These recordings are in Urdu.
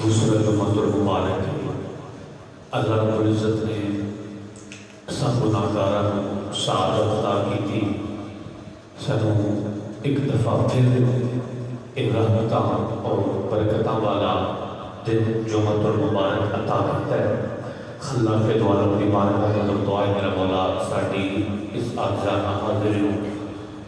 دوسرا جمعۃ المبارک اللہ رب العزت نے سب گناہگاراں نوں سعادت عطا کی سانوں ایک دفعہ پھر ایک رحمتاں اور برکتاں والا دن جمعۃ المبارک عطا کیتا ہے۔ خلاق دو عالم دی بارگاہ میں دعا ہے میرا مولا ساڈی اس عاجزانہ حاضری نوں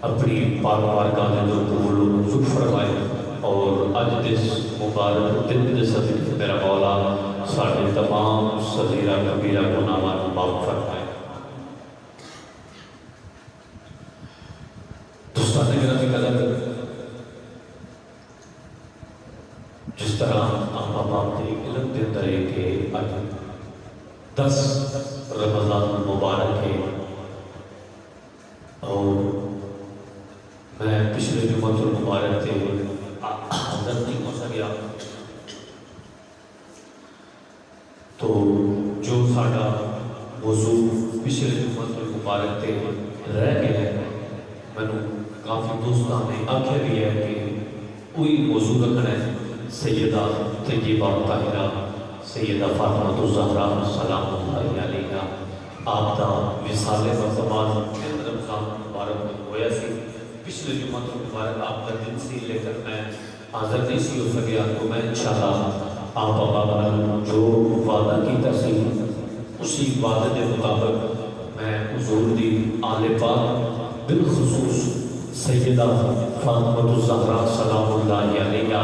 اپنی پاک بارگاہ دے اندر قبول و منظور فرمائے اور اج دس مبارک دن دے صدقے میرا مولا ساڈے تمام صغیرہ کبیرہ گناہاں نوں معاف فرمائے۔ دوستان گرامی قدر، جس طرح آپ کے علم کے اندر ہے کہ اج 10 رمضان المبارک ہے اور میں پچھلے جمعۃ المبارک سے حاضر نہیں ہو سکیا، تو جو ساڈا موضوع پچھلے جمعۃ المبارک سے رہ گیا ہے، میں کافی دوستوں نے آخیا بھی ہے کہ وہی موضوع رکھنا ہے۔ سیدہ طیبہ طاہرہ سیدہ فاطمہ الزہرا سلام اللہ علیہا آپ کا وصال مرتبان رمضان مبارک میں ہویا سی۔ پچھلے جمعۃ المبارک آپ کا دن سی، لیکن میں حاضر نہیں سی ہو سکیا، تو میں انشاءاللہ آپ نے جو وعدہ کیتا سی اسی وعدے کے مطابق میں حضور دی آل پاک بالخصوص سیدہ فاطمہ الزہرا سلام اللہ علیہا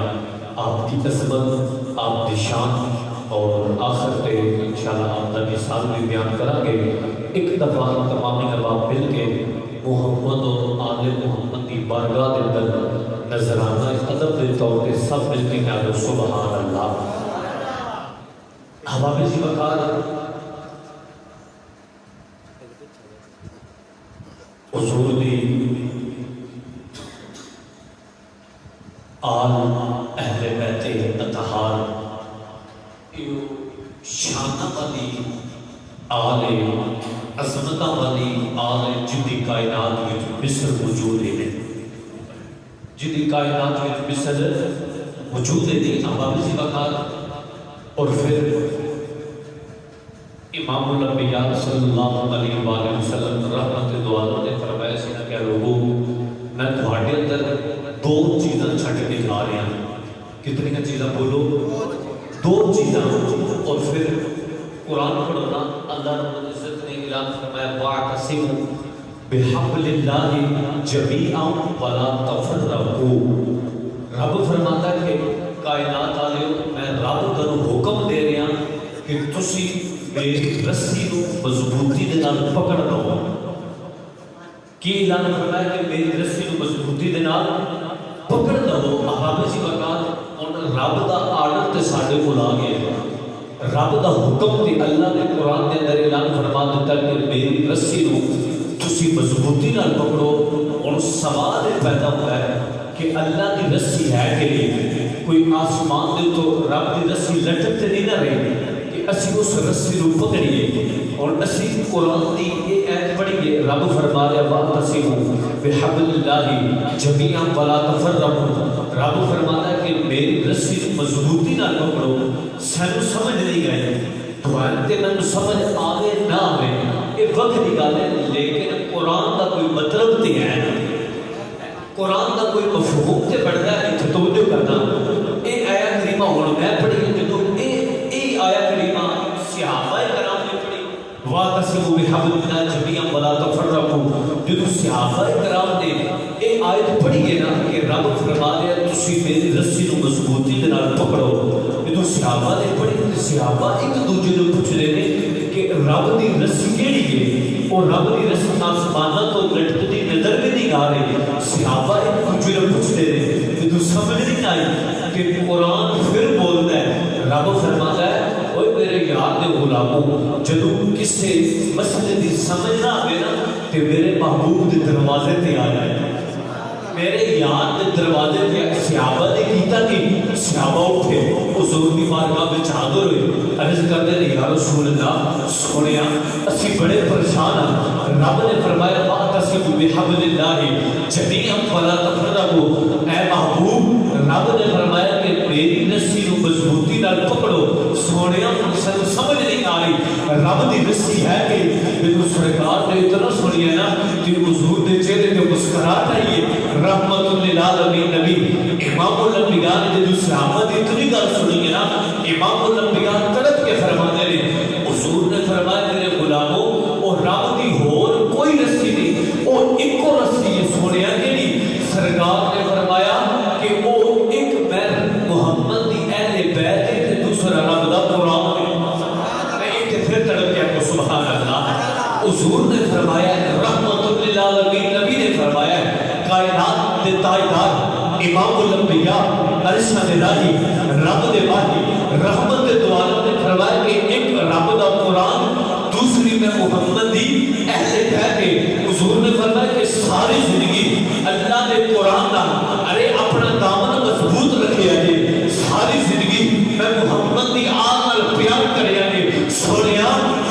آپ کی عظمت، آپ کی شان اور آخر پہ انشاءاللہ آپ کا مثال بھی بیان کریں گے۔ ایک دفعہ تمامی احباب مل کے محمد اور آل محمد کی بارگاہ کے اندر نذرانہ ادب کے طور پہ سب مل کے کہہ دو سبحان اللہ۔ احباب جی وقار حضور دی آل اہل بیت اطہار شانہ والی آل عظمتہ والی آل جدی کائنات وچ مصر موجود ہے، جدی کائنات وچ مصر موجود ہے۔ احباب جی وقار اور پھر امام الانبیاء صلی اللہ علیہ وآلہ وسلم رحمت دو عالم نے فرمایا سی کہ لوگوں میں تھوڑے اندر دو چیزاں چھٹ کے جا رہے ہیں۔ کتنی چیزاں بولو؟ دو چیزاں۔ اور پھر قرآن پڑھنا اللہ رب العزت نے اعلان فرمایا وَاعْتَصِمُوا بِحَبْلِ اللَّهِ جَمِيعًا وَلَا تَفَرَّقُوا۔ رب فرماتا ہے کہ کائنات والے میں رب تنوں حکم دے رہا کہ تسی میری رسی نو مضبوطی دے نال پکڑ لو۔ کی اعلان فرمایا کہ میری رسی نو مضبوطی دے نال پکڑ لو۔ احباب جی وقار رب دا آرڈر تے ساڈے کول آ گیا، رب دا حکم تے اللہ نے قرآن دے اندر اعلان فرما دیتا کہ میری رسی نو تسی مضبوطی نال پکڑو۔ اور سوال پیدا ہوا ہے کہ اللہ کی رسی ہے کہ نہیں؟ کوئی آسمان دے تو رب کی رسی لٹکتے نہیں نہ رہی کہ اسی اس رسی نو پکڑیے۔ اور اسی قرآن دی یہ ایت پڑھیے، رب فرما رہا وَاعْتَصِمُوا بِحَبْلِ اللَّهِ جَمِيعًا وَلَا تَفَرَّقُوا۔ رب فرماتا ہے کہ میری رسی مضبوطی نہ پکڑو۔ سانو سمجھ نہیں گئے تو تے میں سمجھ آوے نہ آوے یہ وقت کی گل ہے، لیکن قرآن کا کوئی مطلب تے ہے، قرآن کا کوئی مفہوم تے بڑھتا ہے۔ اتنے توجہ کرنا، یہ آیا کریمہ ہوں میں پڑھی جدو یہ آیا کریمہ صحابہ کرام نے پڑھی وَاعْتَصِمُوا بِحَبْلِ اللَّهِ جَمِيعًا وَلَا تَفَرَّقُوا، جدو صحابہ کرام نے یہ آیت پڑھی ہے نا کہ رب فرما رہا ہے تسی میری رسی نو مضبوطی دے نال پکڑو۔ جدو صحابہ نے پڑھی تو صحابہ ایک دوسرے نوں پوچھ رہے ہیں کہ رب دی رسی کیڑی ہے؟ اور رب دی رسی آسماناں تو لٹکتی نظر بھی نہیں آ رہی۔ صحابہ ایک دوسرے نوں پوچھ رہے ہیں، جدو سمجھ نہیں آئی کہ قرآن پھر بولتا ہے، رب فرماتا ہے اوے میرے یار دے غلاموں جدو کسے مسئلے دی سمجھ نہ آوے نا تے میرے محبوب دے دروازے تے آ جائے، میرے یار دے دروازے تے۔ صحابہ نے کیتا کہ صحابہ اٹھے حضور دی بارگاہ وچ حاضر ہوئے، عرض کرتے ہیں یا رسول اللہ سنیا اسی بڑے پریشان ہیں۔ رب نے فرمایا وَاعْتَصِمُوا بِحَبْلِ اللَّهِ جَمِيعًا وَلَا تَفَرَّقُوا۔ اے محبوب، رب نے فرمایا کہ میری رسی نو مضبوطی نال پکڑو سونیا سانو سمجھ نہیں آ رہی رب دی رسی ہے کہ جدوں سرکار نے اتنا سنیا نا کہ حضور دے چہرے تے مسکراہٹ آئی ہے رحمت للعالمین نبی امام الانبیاء نے جدوں صحابہ دی اتنی گل سنی ہے نا امام الانبیاء تڑپ کے فرماتے ہیں حضور نے فرمایا میرے غلاموں اور رب دی ہور کوئی رسی نہیں وہ ایکو رسی ہے سونیا کیڑی سرکار نے فرمایا کہ وہ ایک میں محمد دی اہل بیت تے دوسرا رب دا قرآن میں ایک پھر تڑپ گیا کو سبحان اللہ حضور نے فرمایا رحمت للعالمین نبی نے فرمایا کائنات دے تاجدار امام الانبیاء عرشہ دے راہی رب دے واہی رحمت دے دوالب نے فرمایا کہ ایک رب دا قرآن دوسری میں محمد دی اہل بیت ہے حضور نے فرمایا کہ ساری زندگی اللہ نے قرآن دا ارے اپنا دامن مضبوط رکھے آجے ساری زندگی میں محمد دی آن نال پیار کرے آجے سونیا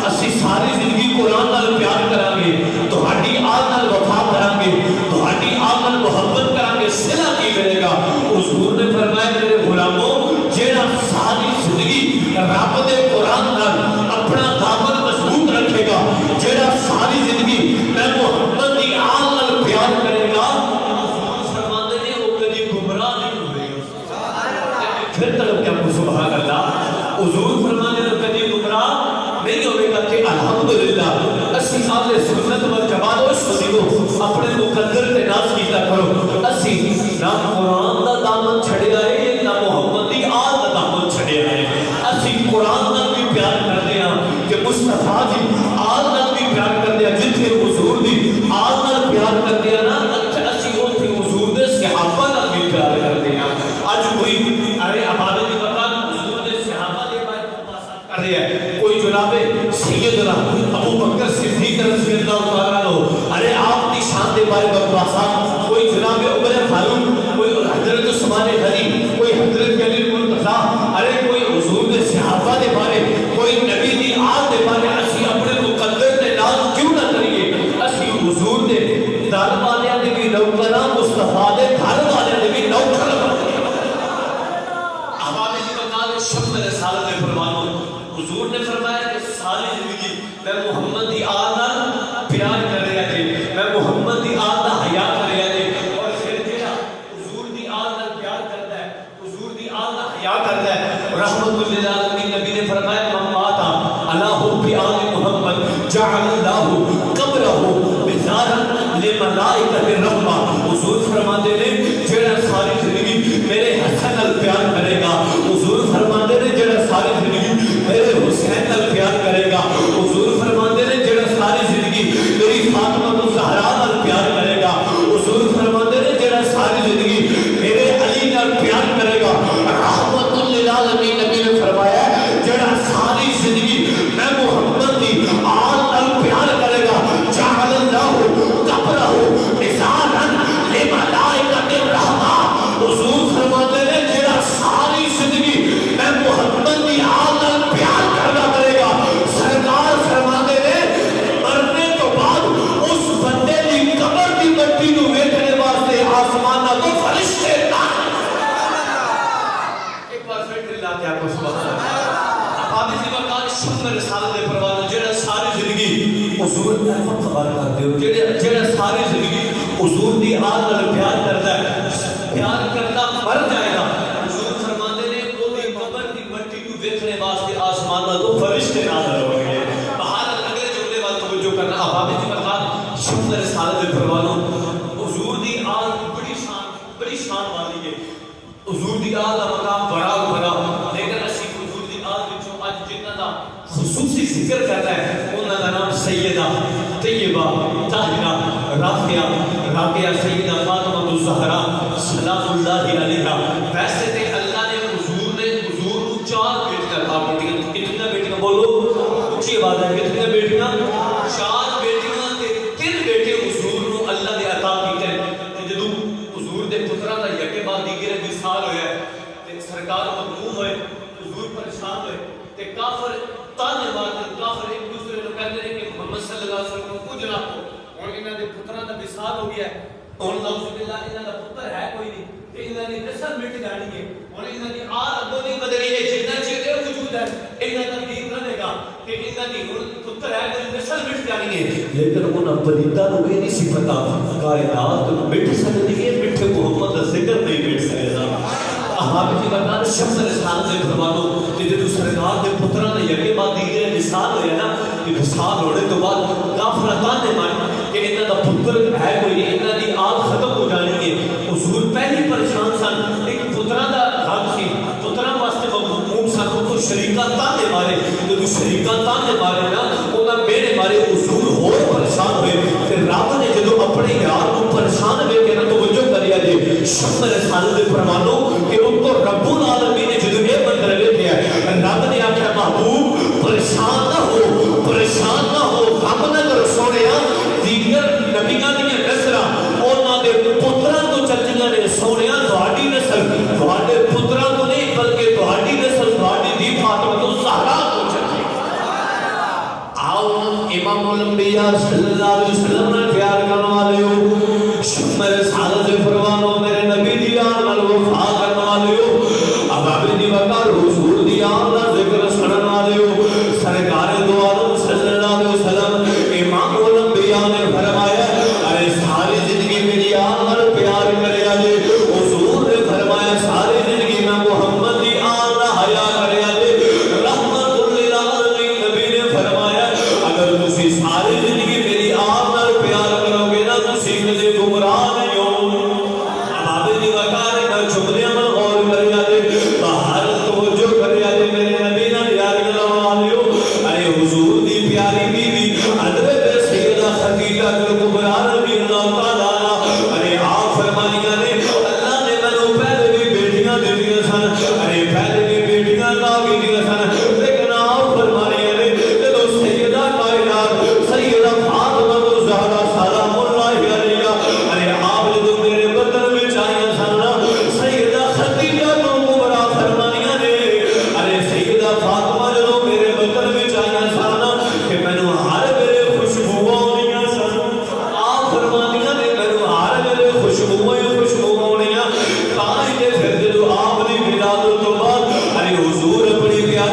اسی ساری زندگی قرآن نال پیار کرانگے تو ہاڑی آن نال وفا کرانگے تو ہاڑی آن نال محبت کرانگے صلہ کی ملے گا حضور نے فرمایا میرے غلاموں جیڑا ساری زندگی رب دے قرآن نال اپنا دامن مضبوط رکھے گا جیڑا ساری زندگی میں محمد دی آن نال پیار کرے گا پھر طلب کیا کو سبحان اللہ حضور فرمانے لوگ کدی گمراہ نہیں ہوئے گا کہ الحمدللہ اسی اہل سنت والجماعت اور سنیو اپنے مقدر تے ناز کیتا کرو اسی نہ قرآن دا دامن چھڑے آئے نہ محمد دی آل دا دامن چھڑے آئے اسی قرآن دا بھی پیار کر دیا کہ مصطفیٰ جی آل دا بھی پیار کر دیا جتھے حضور دی آل دا پیار کر دیا نا اسی ہوتی حضور دے صحابہ دا بھی پیار کر دیا آج کوئی ارے ہمارے بھی بتا حضور نے صحابہ دے بارے بات کر رہی ہے کوئی جناب سیدنا ابو بکر صدیق رضی اللہ تعالیٰ عنہ ارے آپ کی شان دے بارے بکواسات کوئی جناب عمر فاروق کوئی حضرت عثمان غنی کوئی حضرت علی مرتضیٰ ارے کوئی حضور نے صحابہ دے بارے کوئی نبی دی آل دے بارے اسی اپنے مقدر دے ناز کیوں نہ کریے اسی حضور دے دار والے دے بھی نوکراں مصطفیٰ دے گھر والے دے بھی نوکر شب رسالت میں فرمانو حضور نے فرمایا کہ ساری زندگی میں محمد دی آل نال پیار کر رہا تھے میں محمد دی آل نال حیا کر رہا تھے اور پھر جڑا حضور دی آل نال پیار کرتا ہے حضور دی آل نال حیا کرتا ہے رحمت للعالمین نبی نے فرمایا من مات علی حب آل محمد جعل اللہ قبرہ مزارا لملائکۃ الرحمہ حضور فرماتے ہیں جڑا ساری زندگی میرے حسن نال پیار کرے گا حضور فرماتے ہیں جڑا ساری زندگی میرے حسین نال پیار کرے گا حضور فرماتے ہیں جڑا ساری زندگی میری فاطمہ الزہرا نال پیار کرے گا حضور فرماتے ہیں جڑا ساری زندگی میرے علی نال پیار کرے گا رحمت للعالمین نبی نے فرمایا جڑا ساری زندگی میں محمد دی آل نال پیار کرے گا جعل اللہ قبرہ مزارا لملائکۃ الرحمہ حضور فرماتے ہیں جڑا ساری زندگی میں محمد دی آل نال پیار کرنا کرے گا سرکار فرماتے ہیں مرنے تو بعد اس بندے دی قبر دی مٹی نو ویکھنے واسطے آسمان نہ تو فرشتے ایک بار پھر دل لاتے آپ کو سبحان اللہ آپ اسی وقت شب رسالت دے پروانہ جڑا ساری زندگی حضور دی خبر کرتے ہو جڑا ساری زندگی حضور دی آل نال پیار کرتا ہے پیار کرتا مر جائے گا حضور فرماتے نے کوئی قبر دی مٹی کو دیکھنے واسطے آسمان نہ تو فرشتے نازل ہو گئے باہر اگلے جملے وال توجہ کرنا احباب کی برکات شب رسالت دے پروانوں حضور دی آل بڑی شان والی ہے حضور دی آل دا مقام بڑا لیکن اسی حضور دی آل وچوں اج جنہاں دا خصوصی ذکر کرنا ہے انہاں دا نام سیدہ طیبہ طاہرہ راقیہ سیدہ فاطمہ الزہرا سلام اللہ علیہا ویسے تے اللہ نے حضور کو 4 بیٹیاں عطا کی کتنی بیٹیاں بولو اونچی آواز ہے کتنی بیٹیاں 4 بیٹیاں تے 3 بیٹے حضور کو اللہ نے عطا کیتے ہیں جدوں حضور دے پتراں دا یکے بعد دیگر وصال ہویا تے سرکار مغموم ہوئے حضور پریشان ہوئے تے کافر تانے مارتے کافر ایک دوسرے کو کہتے ہیں کہ محمد صلی اللہ علیہ وسلم کو کچھ نہ ہو اور انہاں دے پتراں دا وصال ہو گیا ہے اور نعوذ باللہ انہاں دا پتر ہے کوئی نہیں تے انہاں دی نسل مٹ جانی ہے اور انہاں دی آل اگوں نہیں بدلی ہے جتنا انہاں دا دین رہے گا کہ انہاں دی پتر ہے کوئی نسل مٹ جانی ہے، لیکن انہاں پلیتا نو یہ نہیں سی پتا کائنات مٹ سکتی ہے، مٹھے محمد دا ذکر نہیں مٹ سکتا۔ آپ جی بتا شخص رسال سے فرمانو کہ جو سرکار دے پتران نے یقے بعد دیئے مثال ہوئے نا کہ مثال ہونے تو بعد کافرتان نے مانی کہ انہاں دا پتر ہے کوئی انہاں دی آل ختم ہو جانی ہے۔ حضور پہلی پریشان سن ایک پتران دا غم سی، پتران واسطے مموم سن تو شریکہ تانے مارے، تو شریکہ تانے مارے نا انہاں میرے مارے حضور ہو پریشان ہوئے کہ رب نے جدو اپنے یار کو پریشان ہوئے کہ نا تو وجہ کریا جے شخص رسال دے فرمانو کہ ان کو رب العالمین نے جدو یہ مندر لے دیا رب نے آکھا محبوب پریشان نہ ہو غم نہ کرو سونیا دیگر نبیاں دیا نسلہ اونا دے پتران تو چلتیاں نے سونیا تہاڈی نسل تہاڈے پتران تو نہیں بلکہ تہاڈی نسل تہاڈی دی فاطمہ تو زہرا تو چلتی۔ آؤ امام الانبیاء صلی اللہ علیہ وسلم نے پیار کرنے والے ہو میرے سالت پروانو میرے نبی دی آن وفا کرنے والے ہو اب ابھی دی وقت حضور دی آن ذکر سنن والے ہو سرکار دو عالم صلی اللہ علیہ وسلم امام الانبیاء نے فرمایا ارے ساری زندگی میری آن پیار کرے آجے حضور نے فرمایا ساری زندگی میں محمد دی آن حیا کرے آجے رحمت للعالمین نبی نے فرمایا اگر تسی ساری زندگی میری آن پیار کرو گے نا تسی کسی گمراہ نہیں ہو۔ اب آپ جی وقار کا جملے عمل غور کرے آجے باہر توجہ کرے آجے میرے نبی نا یار گلوالے ہو ارے حضور دی پیاری بی بی حضرت سیدہ خدیجہ کبریٰ رضی اللہ تعالیٰ ارے آپ فرمانیاں نے اللہ نے میں نے پہلے بھی بیٹیاں دے دیا سن ارے پہلے بھی بیٹیاں لاغی دیا سن لیکن آپ فرمانیاں نے جدو سیدہ کائنات سیدہ فاطمہ تو زہرا سلام اللہ علیہ ارے آپ جدو میرے بدن میں چاہیے سن سیدہ خدیجہ تو کبریٰ فرمانیاں نے ارے سیدہ فاطمہ جدو میرے بدن میں چاہیے سن کہ میں نے ہر میرے خوشبو آنیاں سن آپ فرمانیاں نے میں نے ہر میرے خوشبو آنیاں تاہی دے پھر جدو آپ نے ولادت تو بعد ارے حضور اپنی پیاری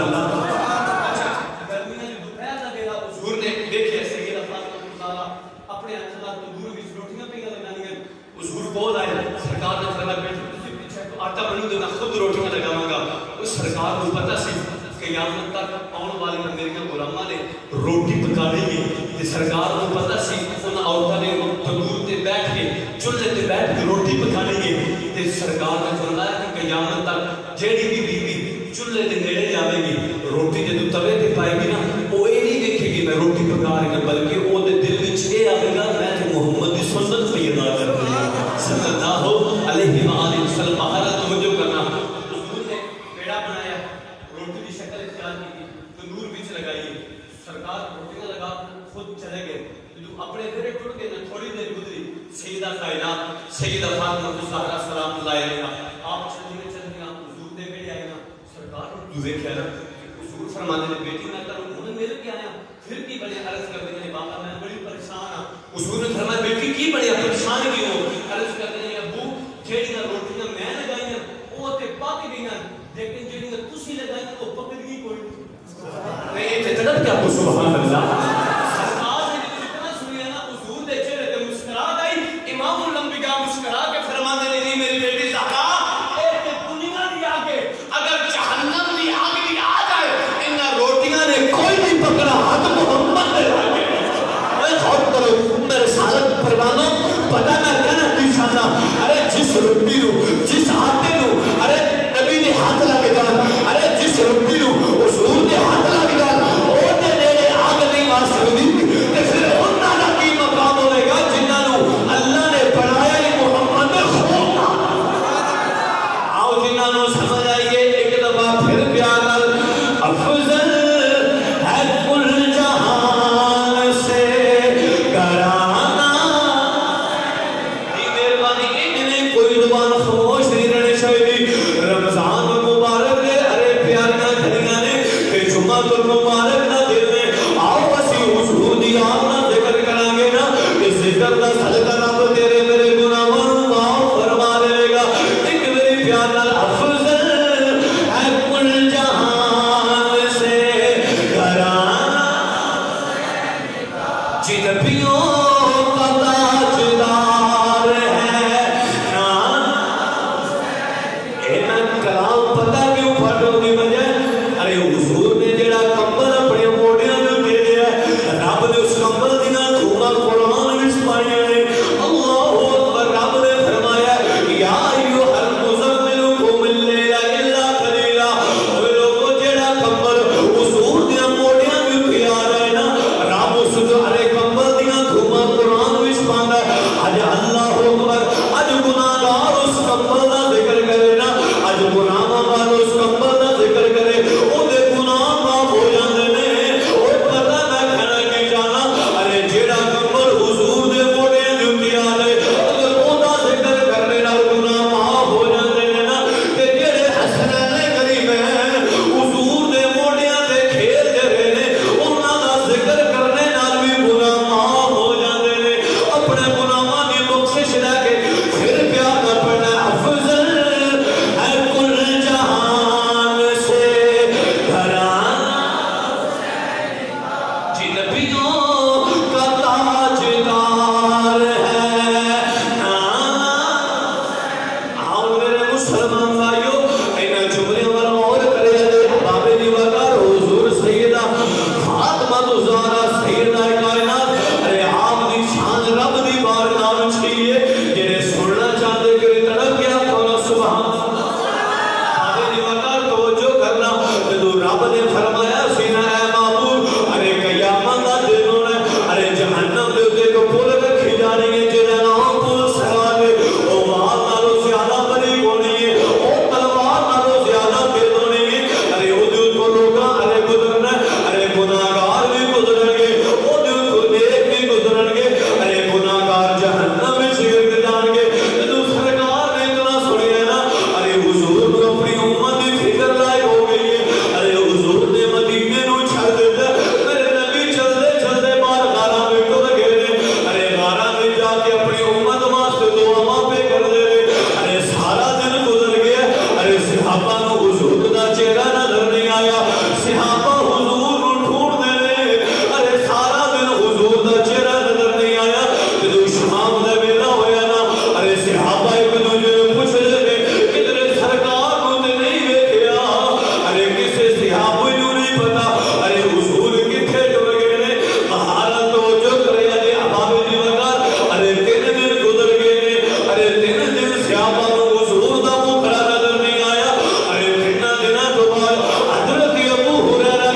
اچھا گرمیاں دی دوپہر دا ویلا حضور نے دیکھیا سیدہ فاطمہ الزہرا اپنے ہاتھ نال تندور وچ روٹیاں پئیاں لگانیاں حضور کول آئے سرکار نے فرمایا بیٹے تسی پیچھے تو آٹا بنو دے میں خود روٹیاں لگاواں گا اس سرکار کو پتہ سی قیامت تک آن والے میرے غلاماں نے روٹی پکانی ہے تے سرکار کو پتہ سی انہاں عورتاں نے تندور تے بیٹھ کے چولہے تے بیٹھ کے روٹی پکانی ہے تے سرکار نے فرمایا کہ قیامت تک جیڑی بھی بیوی چولہے دے نیڑے جاوے گی روٹی جدوں توے تے پائے گی نا وہ یہ نہیں دیکھے گی میں روٹی پکا رہی ہوں بلکہ وہ دے دل وچ یہ آئے گا میں تے محمد دی سنت پہ ادا کر رہی ہوں صلی اللہ علیہ وآلہ وسلم باہر توجہ کرنا حضور نے پیڑا بنایا روٹی کی شکل اختیار کی تندور وچ لگائی سرکار روٹیاں لگا خود چلے گئے جدوں اپنے گھرے ٹر کے نہ تھوڑی دیر گزری سیدہ کائنات سیدہ فاطمہ الزہرا سلام اللہ علیہا آپ چلیں حضور دے بیٹے آئے نا سرکار جو دیکھا نا حضور فرماتے ہیں بیٹی میں کروں انہوں نے مل کے آیا پھر بھی بڑے عرض کرتے ہیں بابا میں بڑی پریشان ہوں حضور نے فرمایا بیٹی کی بڑی پریشان کیوں عرض کرتے ہیں ابو جیڑیاں روٹیاں میں لگائیاں وہ تے پک گئیاں لیکن جیڑیاں تسی لگائیاں وہ پکدی کوئی نہیں تے تڑپ کیا کو سبحان اللہ سرکار نے جتنا سنیا نا حضور دے چہرے تے مسکراہٹ آئی امام الانبیاء مسکرا کے فرماتے ہیں نہیں میری بیٹی زہرا اگر جہنم دی آگ بھی آ جائے انہاں روٹیاں نے کوئی نہیں پکڑا ہاتھ محمد نے لاگے اے خود کرو میرے رسالت پروانوں پتہ نہ کہنا کی شانہ ارے جس روٹی نو جس آٹے نو ارے نبی نے ہاتھ لگے گا ارے جس روٹی نو حضور نے ہاتھ لگے گا وہ دے نیڑے آگ نہیں آ سکتی تے پھر انہاں دا کی مقام ہوے گا جنہاں نو اللہ نے بنایا ہی محمد نے خون آؤ جنہاں نو سمجھ آئیے ایک دفعہ پھر پیار افضل ہے کل جہان سے کرانا دی مہربانی انہیں کوئی زبان خاموش نہیں رہنے چاہیے رمضان مبارک دے ارے پیاریاں گھڑیاں نے کہ جمعہ المبارک نہ دل میں آؤ اسی حضور دی آپ نہ ذکر کریں گے نا کہ ذکر دا صدقہ رب تیرے میرے گناہوں معاف فرما دے گا ایک میری پیار نال افضل حضور نے صحابہ حضور نو ڈھونڈ دے نے ارے سارا دن حضور دا چہرہ نظر نہیں آیا جدوں شام دا ویلا ہویا نا ارے صحابہ ایک دوجے نوں پوچھ دے نے کدھر سرکار نو تے نہیں ویکھیا ارے کسے صحابی نوں نہیں پتا ارے حضور کتھے ٹر گئے نے مہارت توجہ کرے ارے احباب دی وقار ارے 3 دن گزر گئے نے ارے 3 دن صحابہ نوں حضور دا منہ کھڑا نظر نہیں آیا ارے 3 دناں تو بعد حضرت ابو ہریرہ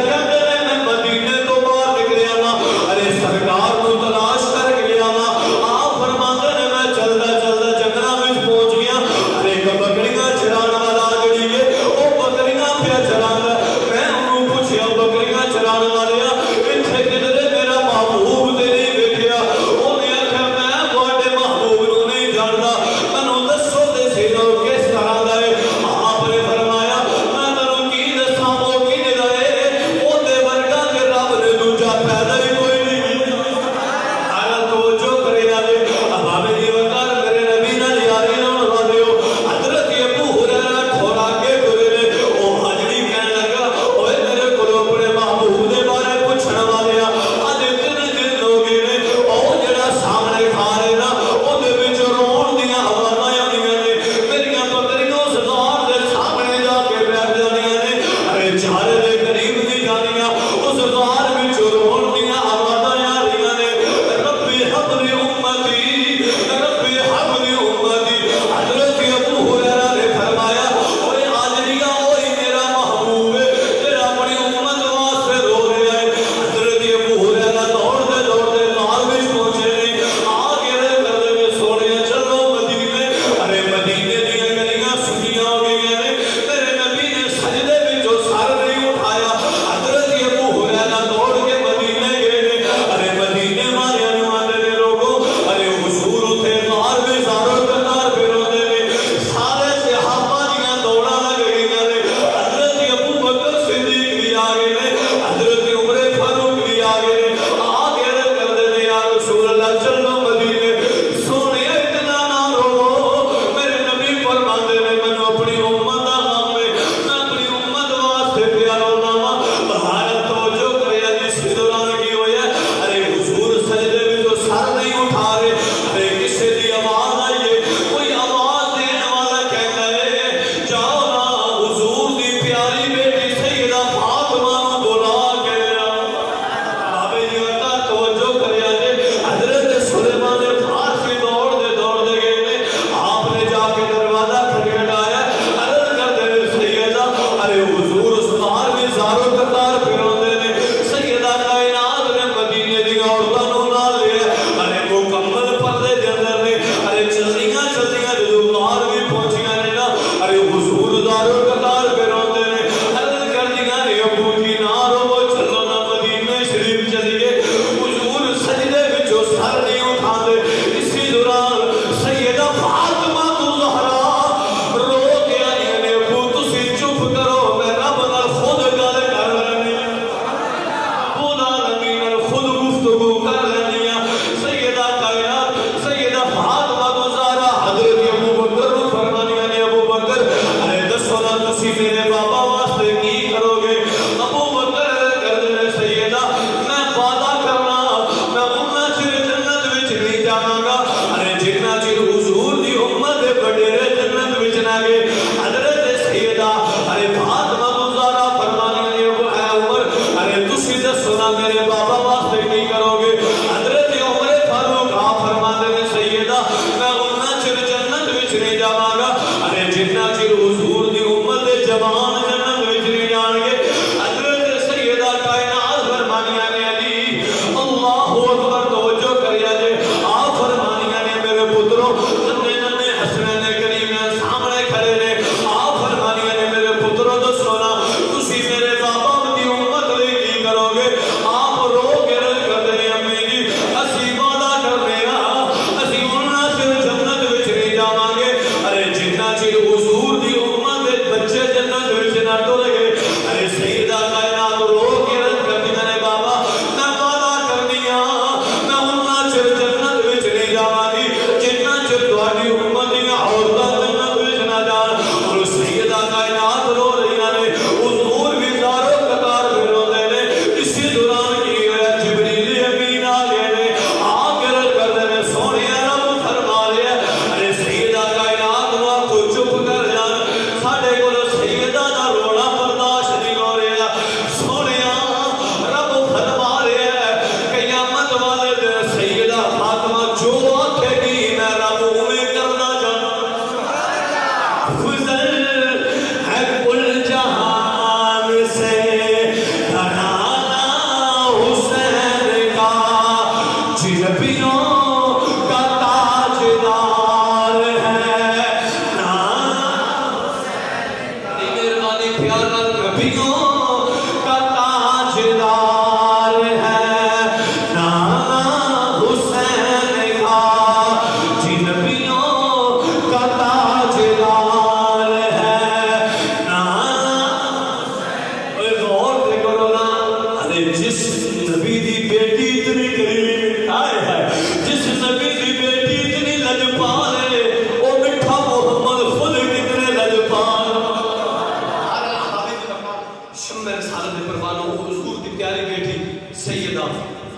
شمع رسالت دے پروانوں حضور دی پیاری بیٹی سیدہ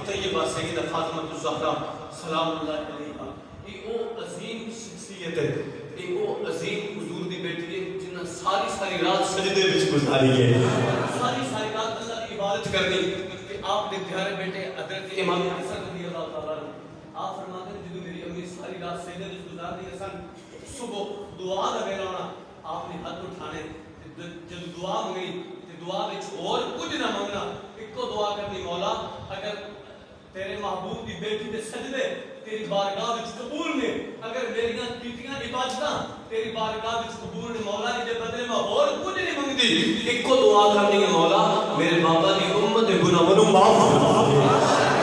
طیبہ سیدہ فاطمہ الزہرا سلام اللہ علیہا، یہ او عظیم شخصیت ہے، یہ او عظیم حضور دی بیٹی ہے جنہاں ساری رات سجدے وچ گزاری ہے، ساری رات اللہ کی عبادت کرنی کہ آپ نے پیارے بیٹے حضرت امام حسن رضی اللہ تعالیٰ آپ فرماتے ہیں جدو میری امی ساری رات سجدے وچ گزار دی سن، صبح دعا دا ویلا ہونا، آپ نے ہاتھ اٹھانے جب دعا منگی دعا وچ اور کچھ نہ منگنا، ایک کو دعا کرنی مولا اگر تیرے محبوب دی بیٹی دے سجدے تیری بارگاہ وچ قبول نے، اگر میریاں کیتیاں عبادتاں تیری بارگاہ وچ قبول نے مولا دے بدلے میں اور کچھ نہیں منگدی، ایک کو دعا کرنی ہے مولا میرے بابا دی امت دے گناہ منو معاف فرما،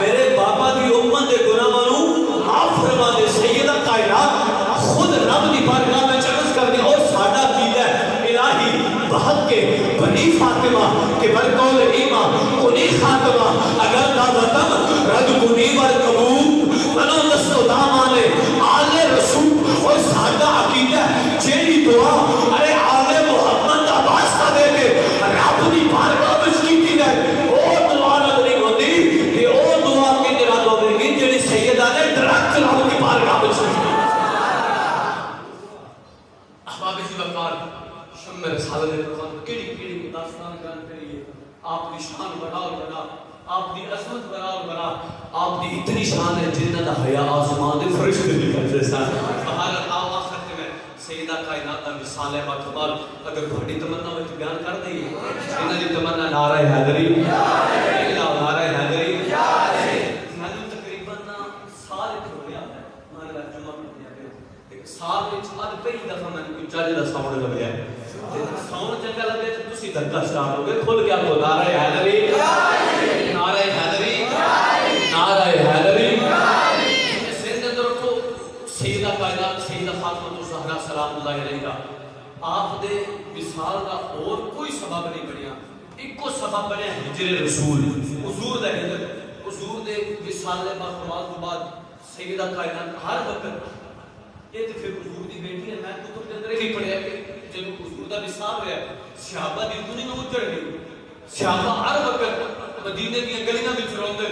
میرے بابا دی امت دے گناہ منو معاف فرما دے، سیدہ کائنات خود رب دی بارگاہ میں عرض کر دی اور ساڈا عقیدہ ہے الہی بحق کے بنی فاطمہ کے برقول ایمان کنی خاتمہ اگر دعوتم رد کنی والقبول منو دستو دامانے آل رسول اور سادہ عقیدہ جیڑی دعا ارے آل محمد دا واسطہ دے کے رب دی بارگاہ وچ کیتی ہے او دعا نہیں ہوندی کہ او دعا کے نراد ہوے گی جیڑی سیدہ نے ڈائریکٹ رب دی بارگاہ وچ کی احباب وقار شمع رسالت پروان کیڑی داستان بیان کریے، آپ کی شان بڑا اور بڑا، آپ کی عظمت بڑا اور بڑا، آپ کی اتنی شان ہے جنہ دا حیا آسمان دے فرشتے بھی کرتے سن۔ بہر آخر میں سیدہ کائنات دا مثال ہے باکمال، اگر بڑی تمنا وچ بیان کر دئیے انہاں دی تمنا نعرہ حیدری نعرہ حیدری میں تقریباً سال ہو گیا ہے میں نے جمعہ پڑھیا ایک سال وچ اد پہلی دفعہ میں کوئی چاجے دا ساؤنڈ لگیا ہے، ساؤنڈ چنگا لگے تو تسی دھکا سٹارٹ ہو گئے کھل کے آپ کو نعرہ حیدری نعرہ حیدری نعرہ حیدری سیدہ اندر رکھو سیدہ کائنات سیدہ فاطمہ الزہرا سلام اللہ علیہا، آپ دے وصال دا اور کوئی سبب نہیں بنیا، ایک کو سبب بنیا ہجر رسول حضور دا ہجر، حضور دے وصال باکمال تو بعد سیدہ کائنات ہر وقت یہ تو پھر حضور دی بیٹی ہے، میں کتب کے اندر ہی پڑھیا کہ جب حضور دا وصال ہوا صحابہ دی دنیا میں اجڑ گئی، صحابہ ہر وقت مدینے دی گلیاں وچ روندے،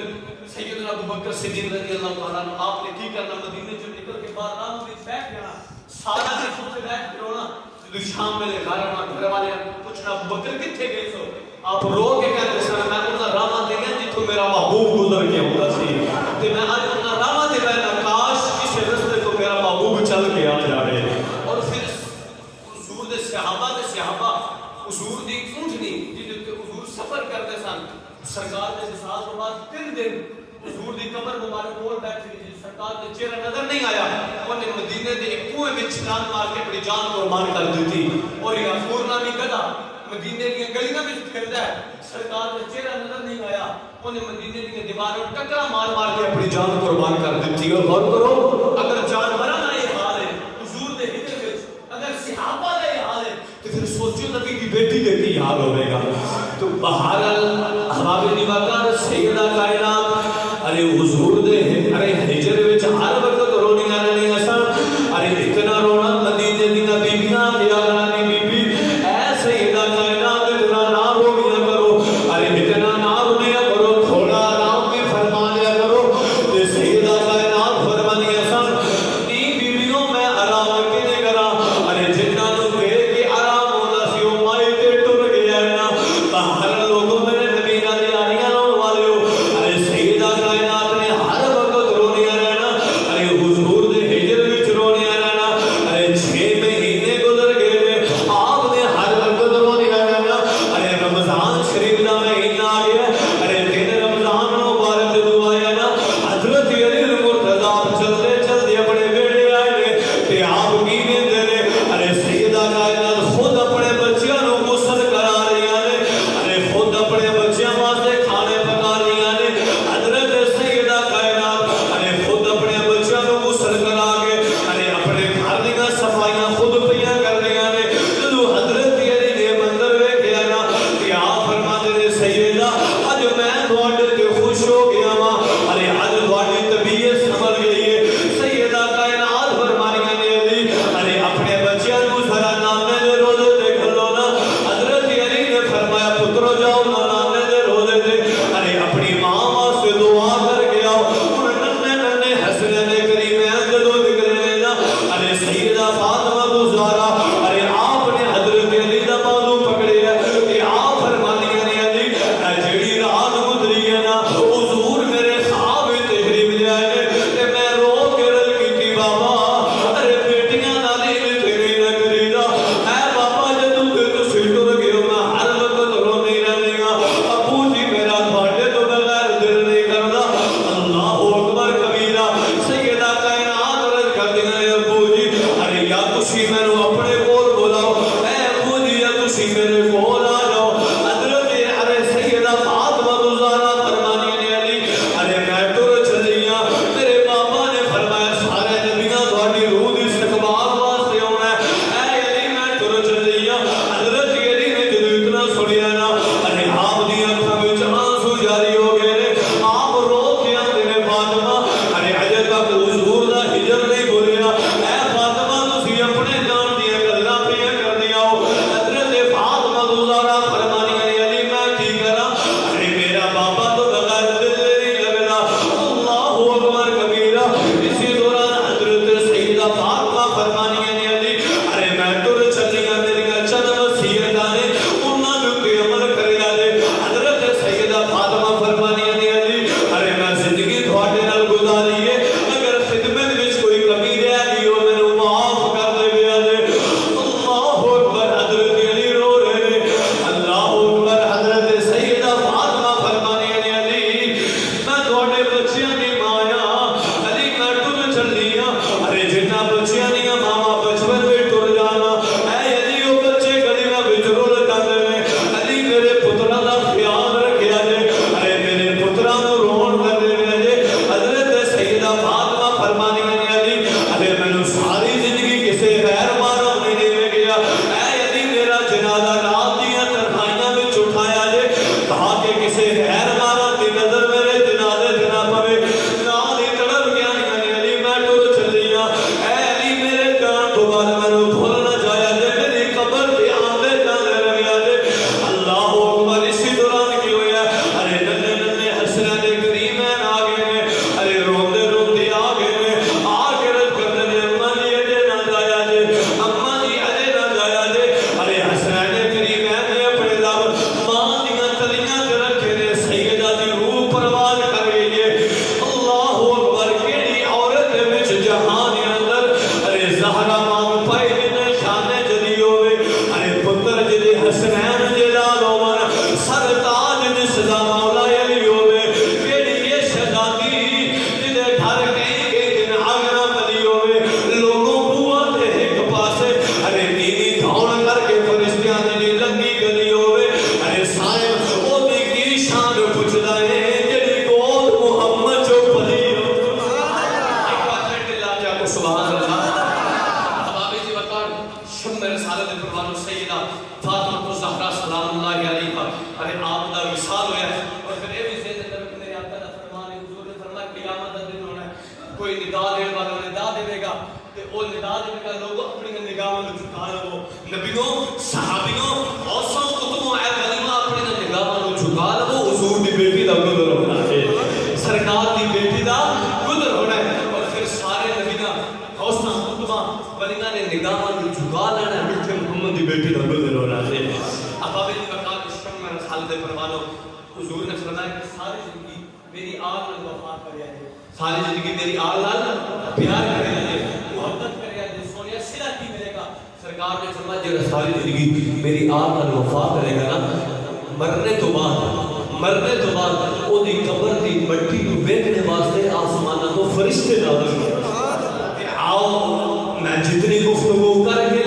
سیدنا ابوبکر صدیق رضی اللہ تعالیٰ عنہ آپ نے کی کرنا مدینے سے نکل کے بعد رات وچ بیٹھ جانا، سارا دن خود سے بیٹھ کے رونا، جدو شام میں گھر والے پوچھنا ابوبکر کتنے گئے سو، آپ رو کے کہتے سن میں انہاں راواں تے گیا جتھوں میرا محبوب گزر گیا ہوندا سی تے میں اج انہاں راواں تے بیٹھا کاش کسے رستے تو میرا محبوب چل کے آ جائے، اور پھر حضور دے صحابہ حضور دی اونٹنی جدوں تے حضور سفر کرتے سن، سرکار دے وصال تو بعد 3 دن حضور دی قبر مبارک کول بیٹھی جی سرکار دے چہرہ نظر نہیں آیا، انہیں مدینے دے ایک کنویں وچ چھلانگ مار کے اپنی جان قربان کر دیتی، اور یہ غفور نامی گدھا مدینے دی گلیاں وچ پھردا ہے، سرکار دے چہرہ نظر نہیں آیا، انہیں مدینے دی دیواروں ٹکرا مار مار کے اپنی جان قربان کر دیتی، اور غور کرو اگر جانوراں دا یہ حال ہے حضور دے ہجر وچ اگر صحابہ دا یہ حال ہے تو پھر سوچو نبی دی بیٹی دے کی حال ہوے گا، تو بہرحال احباب وقار سیدہ کائنات ارے حضور دے ارے ہجر وچ ہر وقت رونی رہنی اساں، ارے اتنا رونا مدینے دی بیبییاں کیا کرانی بی بی اے سیدہ کائنات اتنا نہ رویا کرو، ارے اتنا نہ رویا کرو، تھوڑا آرام بھی فرما لیا کرو، تے سیدہ کائنات فرمانی اساں نی بیبیوں میں آرام کنے کرا، ارے جنہاں نوں ویکھ کے آرام ہوندا سی او مائی تے ٹر گیا نا، باہر لوگوں میرے نبی نال یاریاں کسے غیر مارا دی نظر میرے جنازے تے نہ پوے نال ہی تڑپ گیا نے علی میں ٹر چلیا اے علی میرے جان تو بعد مینوں بھول نہ جایا جے میری قبر تے آندے جاندے رہیا جے اللہ اکبر اسی دوران کی ہویا ارے ننے ننے حسن دے کریمین آ گئے نے ارے روندے روندے آ گئے نے آ کے رد کرنے نے اما جی اجے نہ جایا جے اما جی اجے نہ جایا جے ارے حسن دے کریمین نے اپنے لب ماں دیاں تلیاں تے رکھے نے سیدہ دی روح پرواز کر گئی ہے اللہ اکبر کیڑی عورت دے وچ جہان دے اندر ارے زہرا ماں پائی جنے شانے جدی ہوے ارے پتر جدے حسنین جلال عمر سر تاج جس دا مولا علی ہوے کیڑی یہ شہزادی جدے گھر کہیں گے دن آگنا بلی ہوے لوگوں بوا تے ایک پاسے ارے نیوی دھوڑ کر کے فرشتیاں دی لنگی گلی ہوے ارے صاحب او دی کی شان پوچھدا ہے جڑی گود محمد جو پلی ایک بات لا جا کو سبحان اللہ حبابی جی وقار شم رسالت پروانو سیدہ فاطمہ الزہرا سلام اللہ علیہا ارے آپ دا وصال ہویا ہے اور پھر اے بھی زیادہ تر میرے آقا دا فرمان ہے حضور نے فرمایا قیامت دا دن ہونا ہے کوئی ندا دینے والا ندا دے گا تے او ندا دے گا لوگ اپنی نگاہوں میں جھکا لو نبیوں صحابیوں اوسوں کتبوں اے کلمہ اپنی نگاہوں میں جھکا لو حضور دی بیٹی دا گزر ہونا ہے سرکار دی بیٹی دا گزر ہونا ہے اور پھر سارے نبیوں اوسوں کتبوں ولیاں نے نگاہوں میں جھکا لینا ہے محمد دی بیٹی دا گزر ہونا ہے ابابی جی وقار شم میں رسالت پروانو حضور نے فرمایا کہ ساری زندگی میری آل نال وفات کریا ہے ساری زندگی میری آل نال پیار کریا ہے محبت کریا ہے سونیا صلہ کی ملے گا سرکار نے فرمایا جڑا ساری زندگی میری آل نال وفات کرے گا نا مرنے تو بعد او دی قبر دی مٹی نو ویکھنے واسطے آسماناں تو فرشتے نازل ہوئے آؤ میں جتنی گفتگو کر کے